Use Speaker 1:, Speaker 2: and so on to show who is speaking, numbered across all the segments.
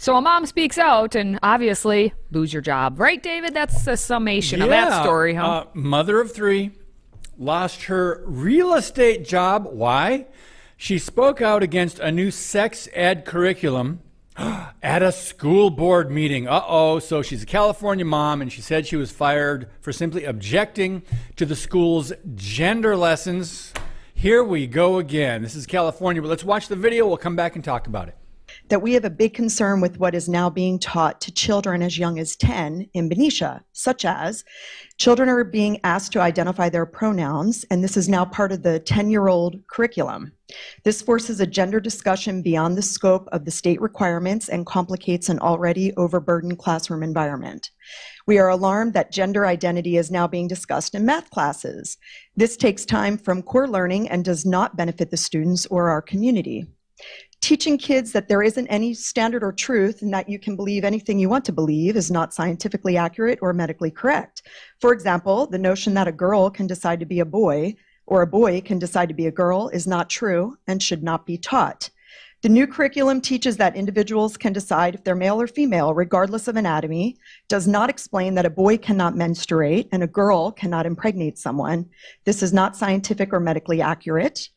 Speaker 1: So a mom speaks out and obviously lose your job. Right, David? That's a summation of that story, huh?
Speaker 2: Mother of 3 lost her real estate job. Why? She spoke out against a new sex ed curriculum at a school board meeting. So she's a California mom, and she said she was fired for simply objecting to the school's gender lessons. Here we go again. This is California, but let's watch the video. We'll come back and talk about it.
Speaker 3: That we have a big concern with what is now being taught to children as young as 10 in Benicia, such as children are being asked to identify their pronouns, and this is now part of the 10-year-old curriculum. This forces a gender discussion beyond the scope of the state requirements and complicates an already overburdened classroom environment. We are alarmed that gender identity is now being discussed in math classes. This takes time from core learning and does not benefit the students or our community. Teaching kids that there isn't any standard or truth and that you can believe anything you want to believe is not scientifically accurate or medically correct. For example, the notion that a girl can decide to be a boy or a boy can decide to be a girl is not true and should not be taught. The new curriculum teaches that individuals can decide if they're male or female, regardless of anatomy, does not explain that a boy cannot menstruate and a girl cannot impregnate someone. This is not scientific or medically accurate.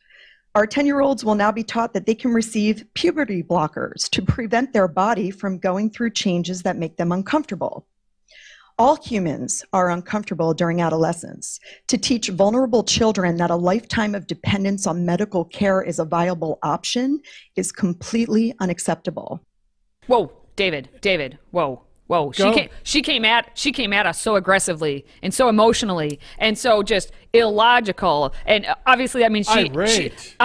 Speaker 3: Our 10-year-olds will now be taught that they can receive puberty blockers to prevent their body from going through changes that make them uncomfortable. All humans are uncomfortable during adolescence. To teach vulnerable children that a lifetime of dependence on medical care is a viable option is completely unacceptable.
Speaker 1: Whoa, David, whoa. She came at us so aggressively and so emotionally and so just illogical. And obviously that means irate.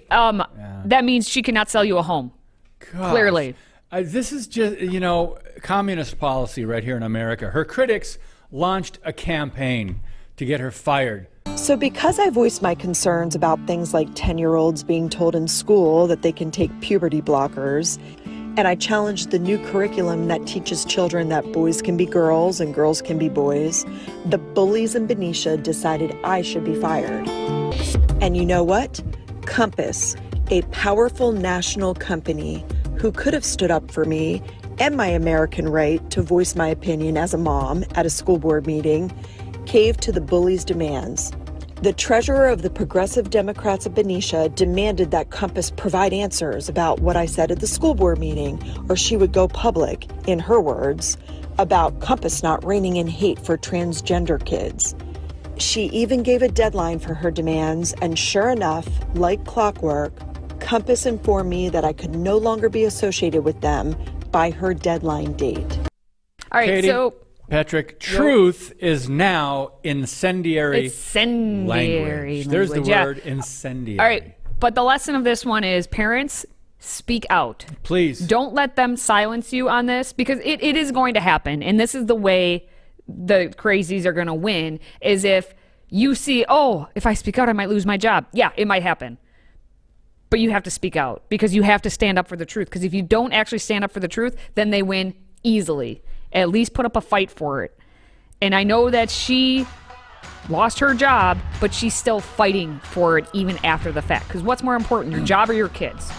Speaker 1: That means she cannot sell you a home.
Speaker 2: Gosh.
Speaker 1: Clearly.
Speaker 2: This is just, communist policy right here in America. Her critics launched a campaign to get her fired.
Speaker 3: So because I voiced my concerns about things like 10-year-olds being told in school that they can take puberty blockers, and I challenged the new curriculum that teaches children that boys can be girls and girls can be boys, the bullies in Benicia decided I should be fired. And you know what? Compass, a powerful national company who could have stood up for me and my American right to voice my opinion as a mom at a school board meeting, caved to the bullies' demands. The treasurer of the Progressive Democrats of Benicia demanded that Compass provide answers about what I said at the school board meeting, or she would go public, in her words, about Compass not reining in hate for transgender kids. She even gave a deadline for her demands, and sure enough, like clockwork, Compass informed me that I could no longer be associated with them by her deadline date.
Speaker 1: All right,
Speaker 2: Katie,
Speaker 1: so
Speaker 2: Patrick, truth is now incendiary language. There's the word, incendiary.
Speaker 1: All right, but the lesson of this one is parents, speak out.
Speaker 2: Please.
Speaker 1: Don't let them silence you on this, because it is going to happen. And this is the way the crazies are going to win, is if you see, if I speak out, I might lose my job. Yeah, it might happen. But you have to speak out because you have to stand up for the truth. Because if you don't actually stand up for the truth, then they win easily. At least put up a fight for it. And I know that she lost her job, but she's still fighting for it even after the fact. Because what's more important, your job or your kids?